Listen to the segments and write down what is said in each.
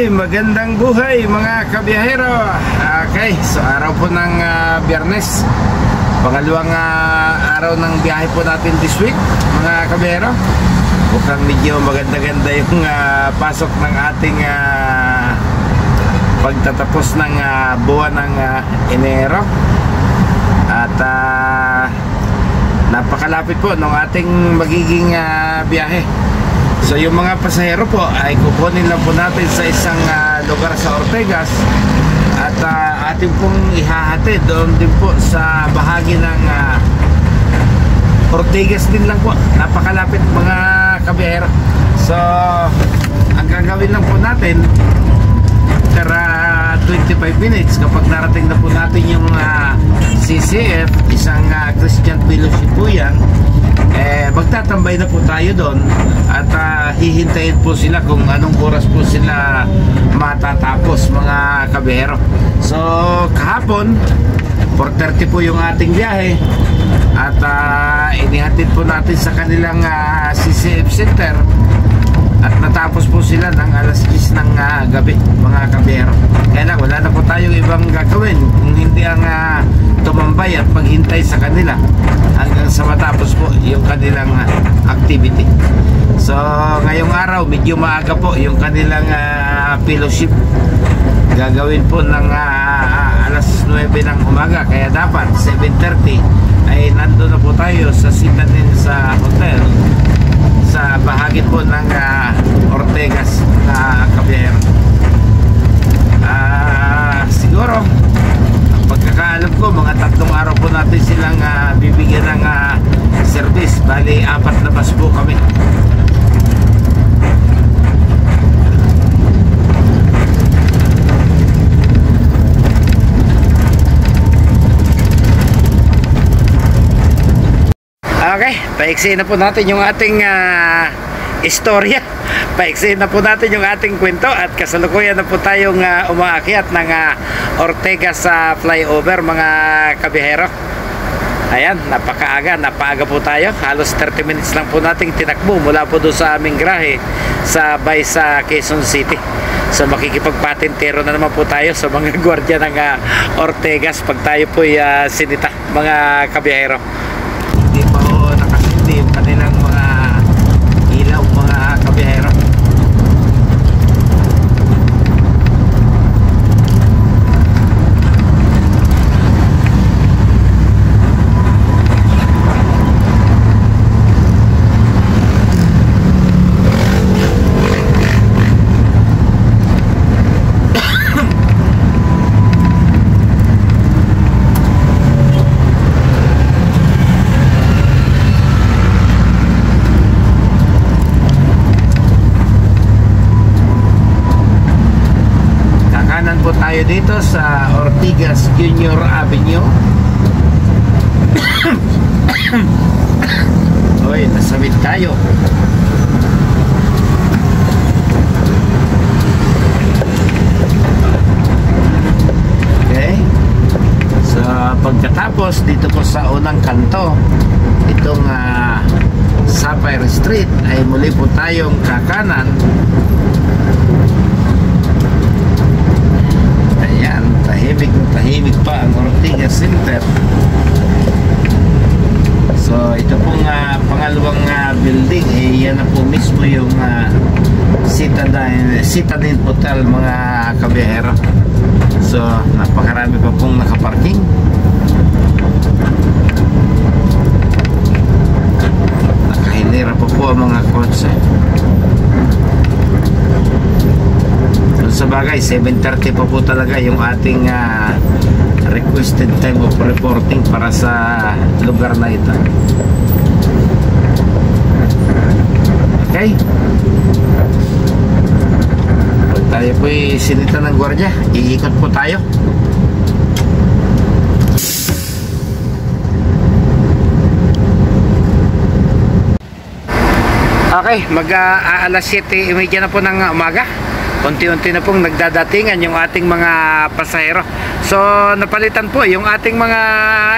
Magandang buhay mga kabiyahero. Okay, so araw po ng Biyernes, pangalawang araw ng biyahe po natin this week mga kabiyahero. Mukhang medyo maganda-ganda yung pasok ng ating pagtatapos ng buwan ng Enero. At napakalapit po ng ating magiging biyahe. So yung mga pasahero po ay kukunin lang po natin sa isang lugar sa Ortigas at ating pong ihahatid doon din po sa bahagi ng Ortigas din lang po. Napakalapit mga kabiyahero. So ang gagawin lang po natin tara 25 minutes kapag narating na po natin yung CCF, isang Christian Fellowship po yan. Magtatambay na po tayo doon at hihintayin po sila kung anong oras po sila matatapos mga kabiyahero. So kahapon 4:30 po yung ating biyahe at inihatid po natin sa kanilang CCF center at natapos po sila ng alas 10 ng gabi mga kabiyahero. Kaya lang wala na po tayong ibang gagawin kung hindi ang tumambay at maghintay sa kanila hanggang sa matapos po yung kanilang activity. So ngayong araw medyo maaga po yung kanilang fellowship. Gagawin po ng alas 9 ng umaga, kaya dapat 7:30 ay nandun na po tayo sa Citadel sa hotel sa bahagi po ng Ortigas na kabiyahero. Siguro ang pagkakaalam ko mga 3 araw po natin silang bibigyan ng service. Bali 4 na bus po kami. Okay, paiksihin na po natin yung ating istorya. Paiksihin na po natin yung ating kwento at kasalukuyan na po tayong umaakyat ng Ortigas sa flyover mga kabiyahero. Ayan, napaaga po tayo. Halos 30 minutes lang po nating tinakbo mula po doon sa aming grahe sa Baysa, Quezon City. So makikipagpatintero na naman po tayo sa mga gwardiya ng Ortigas pag tayo po sinita mga kabiyahero. Hindi pa ho nakasindi yung kanilang mga ilaw mga kabiyahero. Tayo dito sa Ortigas Junior Avenue. Oy, nasawit tayo. Okay. So pagkatapos dito po sa unang kanto itong Sapphire Street ay muli po tayong kakanan. Tahimik pa ang Ortigas Center. So ito pong pangalawang building yan na po mismo yung Citadel Hotel mga kabiyahero. So napakarami pa pong nakaparking. Nakahilera pa po ang mga kotse. Sa bagay 7:30 pa po talaga yung ating requested time of reporting para sa lugar na ito. Okay, pag tayo po'y sinita ng gwardiya, iikot po tayo. Okay, alas 7:30 na po ng umaga. Unti-unti na pong nagdadatingan yung ating mga pasahero. So napalitan po yung ating mga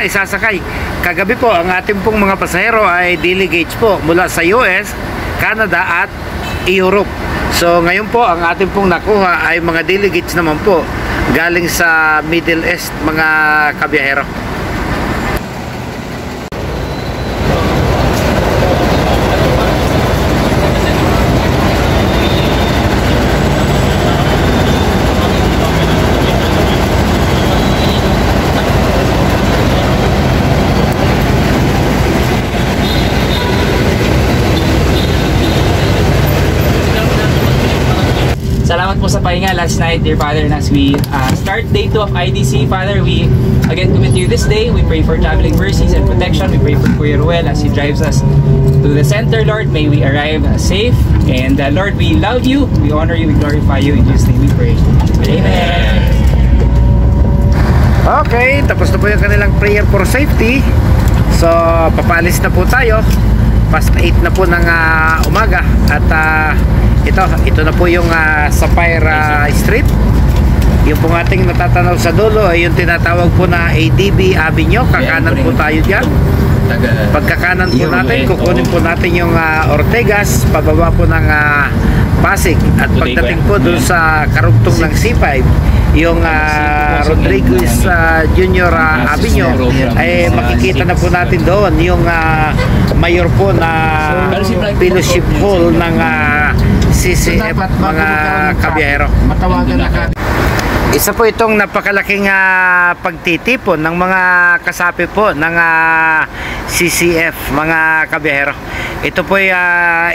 isasakay. Kagabi po ang ating pong mga pasahero ay delegates po mula sa US, Canada at Europe. So ngayon po ang ating pong nakuha ay mga delegates naman po galing sa Middle East, mga kabiyahero. Salamat po sa pahinga last night, dear Father, and as we start day 2 of IDC, Father, we again commit to you this day. We pray for traveling mercies and protection. We pray for Kuya Ruel as he drives us to the center, Lord. May we arrive safe. And Lord, we love you, we honor you, we glorify you. In Jesus' name we pray. Amen. Okay, tapos na po yung kanilang prayer for safety. So, papalis na po tayo. Past 8 na po ng umaga. At ito na po yung Sapphire Street. Yung pong ating natatanaw sa dulo ay yung tinatawag po na ADB Avenue. Kakanan po tayo dyan. Pagkakanan po natin, kukunin po natin yung Ortegas, pababa po ng Pasig. At pagdating po dun sa karugtong ng C5, yung Rodriguez Junior Avenue, ay makikita na po natin doon yung mayor po na fellowship hall ng CCF, mga kabiyahero. Isa po itong napakalaking pagtitipon ng mga kasapi po ng CCF, mga kabiyahero. Ito po ay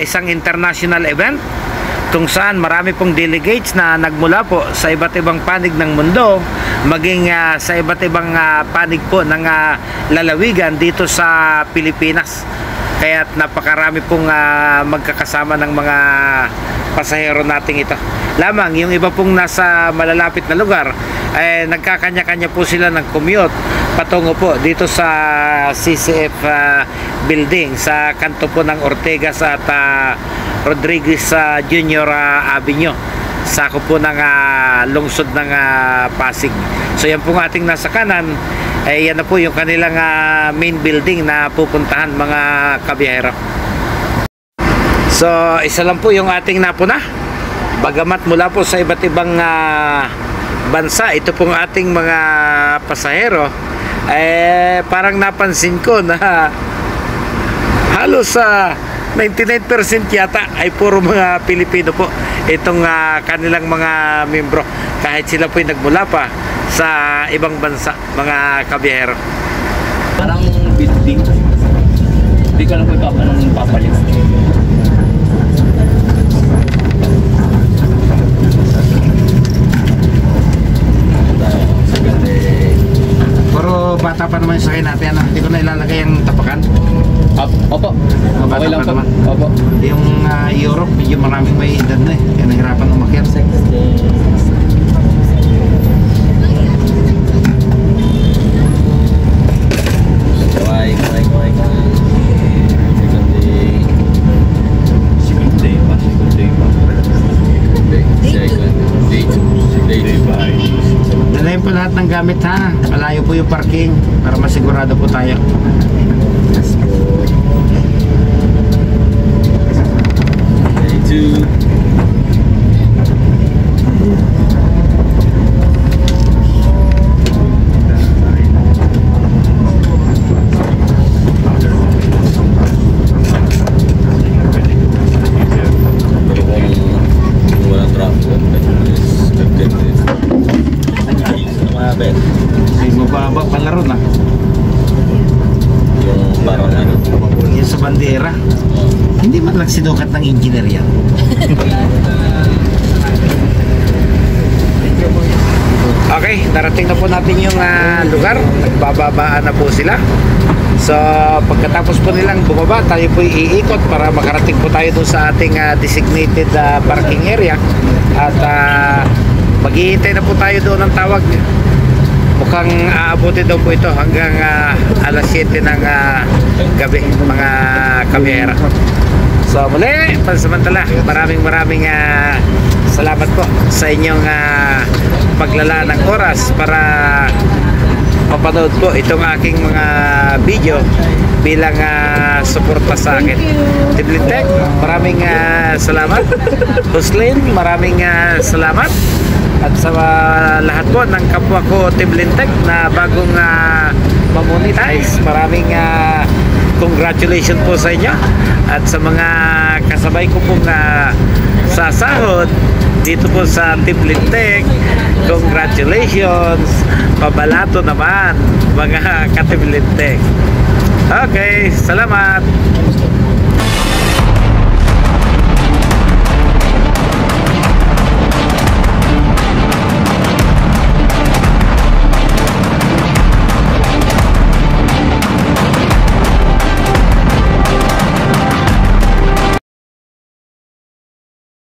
isang international event kung saan marami pong delegates na nagmula po sa iba't ibang panig ng mundo, maging sa iba't ibang panig po ng lalawigan dito sa Pilipinas. Kaya napakarami pong magkakasama ng mga pasahero nating ito. Lamang yung iba pong nasa malalapit na lugar ay nagkakanya-kanya po sila ng commute patungo po dito sa CCF building sa kanto po ng Ortegas at Rodriguez Junior Avenue, sako po ng lungsod ng Pasig. So yan po ating nasa kanan, ay yan na po yung kanilang main building na pupuntahan, mga kabiyahero. So isa lang po yung ating napuna. Bagamat mula po sa iba't ibang bansa, ito pong ating mga pasahero, parang napansin ko na halos 99% yata ay puro mga Pilipino po itong kanilang mga membro, kahit sila po ay nagmula pa sa ibang bansa, mga kabiyahero. Parang building. Hindi ka lang po papalit. Pero bata pa naman yung sakay natin, hindi ko na ilalagay ang tapakan. Opo. Okay lang po. Opo. Yung Europe, medyo maraming may edad na kaya nahirapan umakyat. Dalayan po lahat ng gamit, ha. Malayo po yung parking para masigurado po tayo. Mababa pala ron, ha. Yung parang ano, Yung sa bandera. Hindi man lang sinukat ng engineer yan. Okay, narating na po natin yung lugar. Nagbababaan na po sila. So pagkatapos po nilang bumaba, tayo po iikot para makarating po tayo doon sa ating designated parking area. At maghihintay na po tayo doon ng tawag. Mukhang aabutin daw po ito hanggang alas 7 ng gabi, mga kabiyahero. So muli, pansamantala, maraming salamat po sa inyong paglalaan ng oras para mapanood po itong aking mga video bilang suporta sa akin. Tiblintek, maraming salamat. Huslin, maraming salamat. At sa lahat po ng kapwa ko Tiblintek na bagong mamonetize, maraming congratulations po sa inyo. At sa mga kasabay ko pong sasahod dito po sa Tiblintek, congratulations. Pabalato naman mga ka-Tiblintek. Okay, salamat.